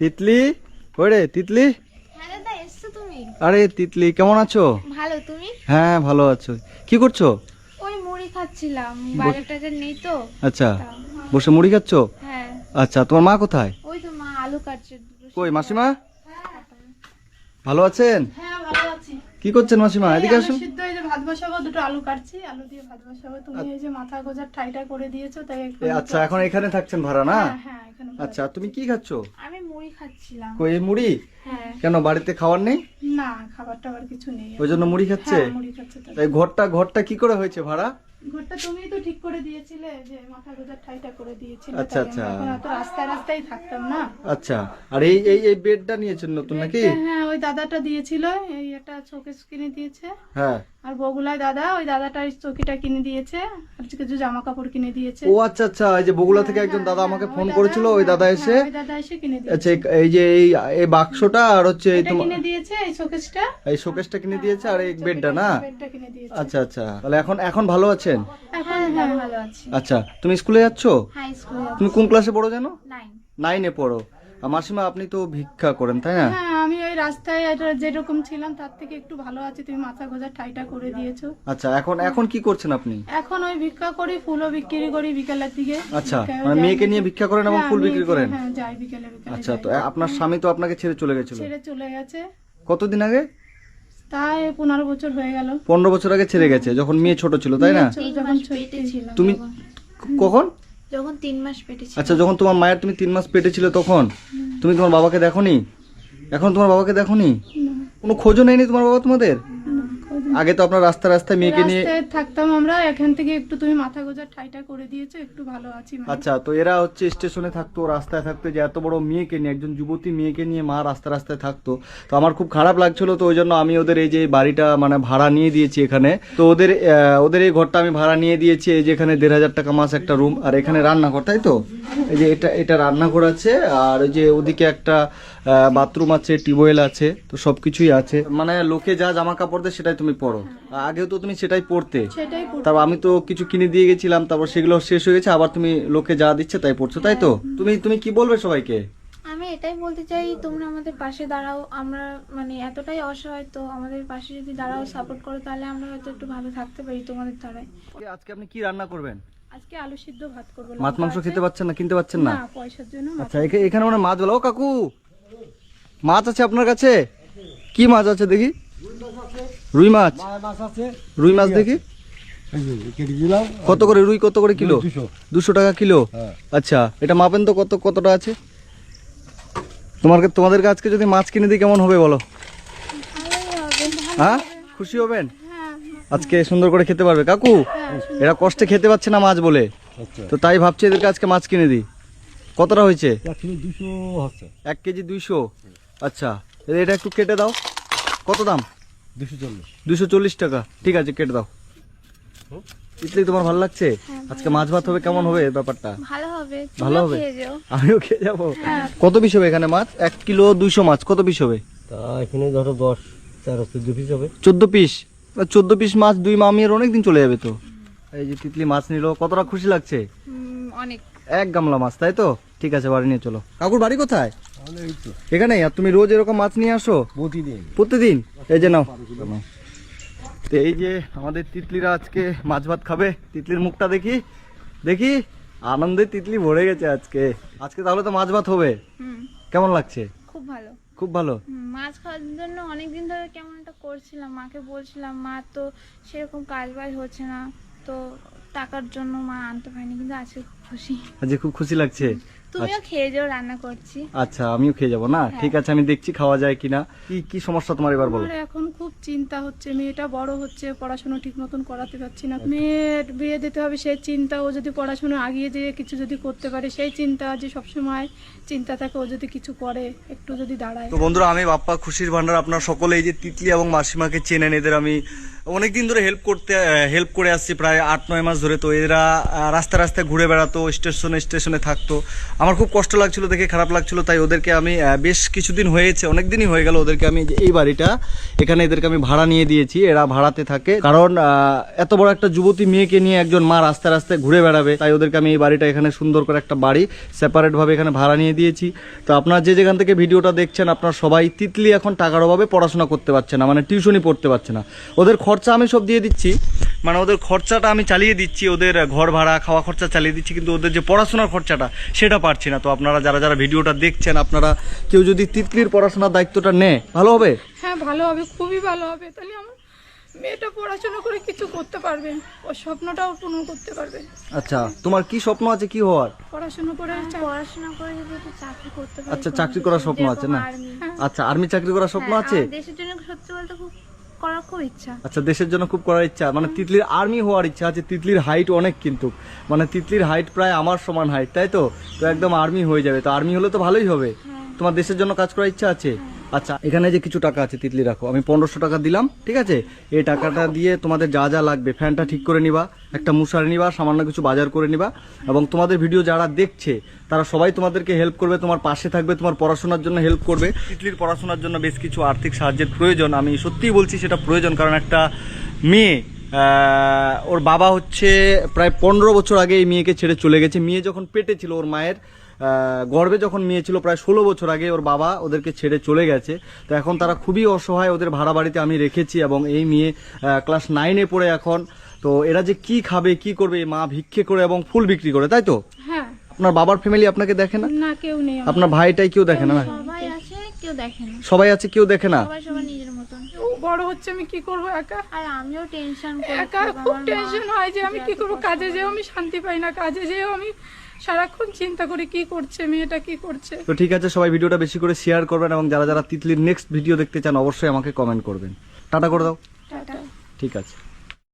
তিতলি, ওরে তিতলি। হ্যাঁ দাদা, এসছো তুমি? আরে তিতলি, কেমন আছো? ভালো, তুমি? হ্যাঁ ভালো আছো। কি করছো? ওই মুড়ি খাচ্ছিলাম, বাজার টাজার নেই তো। আচ্ছা, তা, বসে মুড়ি খাচ্ছো? হ্যাঁ। আচ্ছা, তোমার মা কোথায়? ওই তো মা আলু কাটছে দুটো কই সিদ্ধ। মাসিমা, ভালো আছেন? হ্যাঁ ভালো আছি। কি করছেন মাসিমা? এদিকে আলু আসুন। সিদ্ধ, এই যে ভাত বসাবো, দুটো আলু কাটছি, আলু দিয়ে ভাত বসাবো। তুমি এই যে মাথা গোজার ঠাইটা করে দিয়েছো, তাই একটু আচ্ছা, এখন এখানে থাকছেন ভাড়া না? হ্যাঁ হ্যাঁ এখানে ভালো। আচ্ছা, তুমি কি খাচ্ছো? আমি মুড়ি খাচ্ছিলাম। কই এই মুড়ি? হ্যাঁ। কেন বাড়িতে খাবার নেই? না, খাবার টাবার কিছু নেই। ওই জন্য মুড়ি খাচ্ছে? হ্যাঁ, মুড়ি খাচ্ছে তো। তাই ঘরটা কি করে হয়েছে ভাড়া? ঘরটা তুমিই তো ঠিক করে দিয়েছিলে, যে মাথা গোজার ঠাইটা করে দিয়েছিলে। আচ্ছা, তাই আচ্ছা। আমরা এখন এত রাস্তায় রাস্তায় থাকতাম না। আচ্ছা, আর এই এই এই বেডটা নিয়েছেন নতুন নাকি? হ্যাঁ, ওই দাদাটা দিয়েছিল, এই একটা শোকেস কিনে দিয়েছে। হ্যাঁ। আর বগুলায় দাদা, ওই দাদাটা এই চৌকিটা কিনে দিয়েছে, আর কিছু জামা কাপড় কিনে দিয়েছে। ও আচ্ছা আচ্ছা, এই যে বগুড়া থেকে একজন দাদা আমাকে ফোন করেছিল, ওই দাদা এসে ওই দাদা এসে কিনে দিয়েছে। আচ্ছা এই যে এই বাক্সটা আর হচ্ছে এই এটা তোমার কিনে দিয়েছে, এই শোকেসটা। এই শোকেসটা কিনে দিয়েছে আর এই বেডটা না? বেডটা কিনে দিয়েছে। আচ্ছা আচ্ছা, তাহলে এখন ভালো আছেন? এখন হ্যাঁ ভালো আছি। আচ্ছা, তুমি স্কুলে যাচ্ছো? হাই স্কুলে তুমি কোন ক্লাসে পড়ো জানো? 9। 9-এ পড়ো। আর মাসিমা, আপনি তো ভিক্ষা করেন তাই না? হ্যাঁ, আমি ওই রাস্তায় যেরকম ছিলাম তার থেকে একটু ভালো আছি, তুমি মাথা গোজার ঠাইটা করে দিয়েছো। আচ্ছা, এখন কি করছেন আপনি? এখন ওই ভিক্ষা করি, ফুলও বিক্রি করি বিকেলের দিকে। আচ্ছা, বিকেলে মানে যাই। মেয়েকে নিয়ে ভিক্ষা করেন এবং হ্যাঁ, ফুল বিক্রি মেয়েকে- করেন? হ্যাঁ, যাই বিকেলে বিকেলে আচ্ছা, যাই। তো আপনার স্বামী তো আপনাকে ছেড়ে চলে গেছিল ছেড়ে চলে গেছে, কতদিন আগে? তাই 15 বছর হয়ে গেল। 15 বছর আগে ছেড়ে গেছে, যখন মেয়ে ছোট ছিল তাই না? ছোট 3 যখন মাস ছোট পেটে ছিল। তুমি কখন? যখন 3 মাস পেটে ছিল। আচ্ছা, যখন তোমার মায়ের তুমি 3 মাস পেটে ছিল তখন তুমি তোমার বাবাকে দেখোনি? এখন তোমার বাবাকে দেখোনি? কোনো খোঁজও নেয়নি তোমার বাবা তোমাদের? আগে তো আপনার রাস্তায় মেয়েকে নিয়ে। রাস্তায় থাকতাম আমরা, এখান থেকে একটু তুমি মাথা গোজার ঠাইটা করে দিয়েছো, একটু ভালো আছি। মানে। আচ্ছা, তো এরা হচ্ছে স্টেশনে থাকতো, রাস্তায় থাকতো, যে এত বড় মেয়েকে নিয়ে, একজন যুবতী মেয়েকে নিয়ে মা রাস্তায় থাকতো। তো আমার খুব খারাপ লাগছিল, তো ওই জন্য আমি ওদের এই যে বাড়িটা মানে ভাড়া নিয়ে দিয়েছি এখানে। তো ওদের এই ঘরটা আমি ভাড়া নিয়ে দিয়েছি। এই যে এখানে 1500 টাকা মাস একটা রুম, আর এখানে রান্নাঘর, তাই তো? এই যে এটা রান্নাঘর আছে, আর ওই যে ওদিকে একটা বাথরুম আছে, টিউবওয়েল আছে, তো সবকিছুই আছে। মানে লোকে যা জামা কাপড় দেয় সেটাই তুমি পরো। আগেও তো তুমি সেটাই পরতে। সেটাই করতে। তারপর আমি তো কিছু কিনে দিয়ে গেছিলাম, তারপর সেগুলো শেষ হয়ে গেছে, আবার তুমি লোকে যা দিচ্ছে তাই পড়ছো, তাই তো? তুমি কি বলবে সবাইকে? আমি এটাই বলতে চাই, তোমরা আমাদের পাশে দাঁড়াও। আমরা মানে এতটাই অসহায়, তো আমাদের পাশে যদি দাঁড়াও, সাপোর্ট করো, তাহলে আমরা হয়তো একটু ভালো থাকতে পারি তোমাদের দ্বারাই। আজকে আপনি কি রান্না করবেন? আজকে আলু সিদ্ধ ভাত করবো। মাছ মাংস খেতে পাচ্ছেন না, কিনতে পাচ্ছেন না? না, পয়সার জন্য। আচ্ছা, এখানে মানে মাছ বলো। ও কাকু, মাছ আছে আপনার কাছে? কি মাছ আছে দেখি? রুই মাছ? রুই মাছ দেখি কত করে? রুই কত করে কিলো? 200 টাকা কিলো। আচ্ছা, এটা মাপেন তো কতটা আছে? তোমাদেরকে আজকে যদি মাছ কিনে দিই কেমন হবে বলো? হ্যাঁ, খুশি হবেন? আজকে সুন্দর করে খেতে পারবে কাকু? এরা কষ্টে খেতে পাচ্ছে না মাছ বলে, তো তাই ভাবছি এদেরকে আজকে মাছ কিনে দিই। কতটা হয়েছে? 1 কেজি 200। আচ্ছা, এটা একটু কেটে দাও। কত দাম? 240 টাকা। ঠিক আছে, কেটে দাও। ইতলি, তোমার ভালো লাগছে? আজকে মাছ ভাত হবে, কেমন হবে ব্যাপারটা? ভালো হবে, ভালো তুমিও হবে? খেয়ে যাও। আমিও খেয়ে যাবো। কত পিস হবে এখানে মাছ? 1 কিলো 200 মাছ কত পিস হবে? তা এখানে ধরো 10, 13, 14 পিস হবে। 14 পিস। 14 পিস মাছ 2 মামির অনেকদিন চলে যাবে তো। এই যে তিতলি মাছ নিল, কতটা খুশি লাগছে? অনেক। 1 গামলা মাছ, তাই তো? ঠিক আছে, বাড়ি নিয়ে চলো। কাকুর বাড়ি কোথায়? তাহলে এই তো এখানেই? আর তুমি রোজ এরকম মাছ নিয়ে আসো প্রতিদিন। প্রতিদিন? এই যে নাও। তো এই যে আমাদের তিতলিরা আজকে মাছ ভাত খাবে। তিতলির মুখটা দেখি আনন্দে তিতলি ভরে গেছে আজকে। তাহলে তো মাছ ভাত হবে। কেমন লাগছে? খুব ভালো। খুব ভালো। মাছ খাওয়ার জন্য অনেকদিন ধরে কেমন একটা করছিলাম, মাকে বলছিলাম, মা তো সেরকম কাজ বাজ হচ্ছে না, তো টাকার জন্য মা আনতে পারেনি, কিন্তু আজকে খুব খুশি। আজকে খুব খুশি লাগছে। তুমিও খেয়ে যাও, রান্না করছি। আচ্ছা, আমিও খেয়ে যাবো না? ঠিক আছে, আমি দেখছি খাওয়া যায় কিনা। কি সমস্যা তোমার এবার বলো? আমার এখন খুব চিন্তা হচ্ছে, মেয়েটা বড় হচ্ছে, পড়াশোনা ঠিক মতন করাতে পারছি না। মেয়ের বিয়ে দিতে হবে সেই চিন্তা, ও যদি পড়াশোনা আগিয়ে যেয়ে কিছু যদি করতে পারে সেই চিন্তা, যে সবসময় চিন্তা থাকে, ও যদি কিছু করে, একটু যদি দাঁড়ায়। তো বন্ধুরা, আমি বাপ্পা খুশির ভান্ডার, আপনার সকলে এই যে তিতলি এবং মাসিমাকে চেনেন, এদের আমি অনেকদিন ধরে হেল্প করে আসছি, প্রায় 8-9 মাস ধরে। তো এরা রাস্তায় ঘুরে বেড়াতো, স্টেশনে থাকতো। আমার খুব কষ্ট লাগছিল, দেখে খারাপ লাগছিল, তাই ওদেরকে আমি বেশ কিছুদিন হয়েছে, অনেক দিনই হয়ে গেল, ওদেরকে আমি এই বাড়িটা এখানে এদেরকে আমি ভাড়া নিয়ে দিয়েছি। এরা ভাড়াতে থাকে, কারণ এত বড় একটা যুবতী মেয়েকে নিয়ে একজন মা রাস্তায় রাস্তায় ঘুরে বেড়াবে, তাই ওদেরকে আমি এই বাড়িটা এখানে সুন্দর করে একটা বাড়ি সেপারেটভাবে এখানে ভাড়া নিয়ে দিয়েছি। তো আপনারা যে যেখান থেকে ভিডিওটা দেখছেন, আপনারা সবাই তিতলি এখন টাকার অভাবে পড়াশোনা করতে পারছে না, মানে টিউশনই পড়তে পারছে না। ওদের খরচা আমি সব দিয়ে দিচ্ছি, মানে ওদের খরচাটা আমি চালিয়ে দিচ্ছি, ওদের ঘর ভাড়া খাওয়া খরচা চালিয়ে দিচ্ছি, কিন্তু ওদের যে পড়াশোনার খরচাটা সেটা পারছি না। তো আপনারা যারা যারা ভিডিওটা দেখছেন, আপনারা কেউ যদি তিতলির পড়াশোনার দায়িত্বটা নেয় ভালো হবে। হ্যাঁ ভালো হবে, খুবই ভালো হবে। তাহলে আমার মেয়েটা পড়াশোনা করে কিছু করতে পারবে, ওর স্বপ্নটাও পূরণ করতে পারবে। আচ্ছা, তোমার কি স্বপ্ন আছে, কি হওয়ার? পড়াশোনা করে পড়াশোনা করে যদি একটু চাকরি করতে পারি। আচ্ছা, চাকরি করার স্বপ্ন আছে না? আচ্ছা, আর্মি চাকরি করার স্বপ্ন আছে? দেশের জন্য সত্যি বলতে করার খুব ইচ্ছা। আচ্ছা, দেশের জন্য খুব করার ইচ্ছা, মানে তিতলির আর্মি হওয়ার ইচ্ছা আছে। তিতলির হাইট অনেক, কিন্তু মানে তিতলির হাইট প্রায় আমার সমান হাইট, তাই তো? তো একদম আর্মি হয়ে যাবে। তো আর্মি হলে তো ভালোই হবে। তোমার দেশের জন্য কাজ করার ইচ্ছা আছে? আচ্ছা, এখানে যে কিছু টাকা আছে তিতলি রাখো, আমি 1500 টাকা দিলাম, ঠিক আছে? এই টাকাটা দিয়ে তোমাদের যা যা লাগবে, ফ্যানটা ঠিক করে নিবা, একটা মশারি নিবা, সামান্য কিছু বাজার করে নিবা, এবং তোমাদের ভিডিও যারা দেখছে তারা সবাই তোমাদেরকে হেল্প করবে, তোমার পাশে থাকবে, তোমার পড়াশোনার জন্য হেল্প করবে। তিতলির পড়াশোনার জন্য বেশ কিছু আর্থিক সাহায্যের প্রয়োজন, আমি সত্যিই বলছি সেটা প্রয়োজন, কারণ একটা মেয়ে, ওর বাবা হচ্ছে প্রায় 15 বছর আগে এই মেয়েকে ছেড়ে চলে গেছে। মেয়ে যখন পেটে ছিল, ওর মায়ের গর্ভে যখন মেয়ে ছিল, প্রায় 16 বছর আগে ওর বাবা ওদেরকে ছেড়ে চলে গেছে। তো এখন তারা খুবই অসহায়, ওদের ভাড়া বাড়িতে আমি রেখেছি, এবং এই মেয়ে ক্লাস 9-এ পড়ে এখন। তো এরা যে কি খাবে কি করবে, এই মা ভিক্ষে করে এবং ফুল বিক্রি করে, তাই তো? হ্যাঁ। আপনার বাবার ফ্যামিলি আপনাকে দেখে না? না, কেউ নেই আমার। আপনার ভাইটাই কেউ দেখে না? সবাই আছে, কেউ দেখে না। সবাই আছে, কেউ দেখে না? সবাই সবার নিজের মতন। ও বড় হচ্ছে, আমি কি করব একা? আর আমিও টেনশন করি, একা খুব টেনশন হয় যে আমি কি করব, কাজে যেও আমি শান্তি পাই না, কাজে যেও আমি সারাক্ষণ চিন্তা করি কি করছে মেয়েটা, কি করছে। তো ঠিক আছে, সবাই ভিডিওটা বেশি করে শেয়ার করবেন, এবং যারা যারা তিতলির নেক্সট ভিডিও দেখতে চান অবশ্যই আমাকে কমেন্ট করবেন। টাটা করে দাও। টাটা। ঠিক আছে।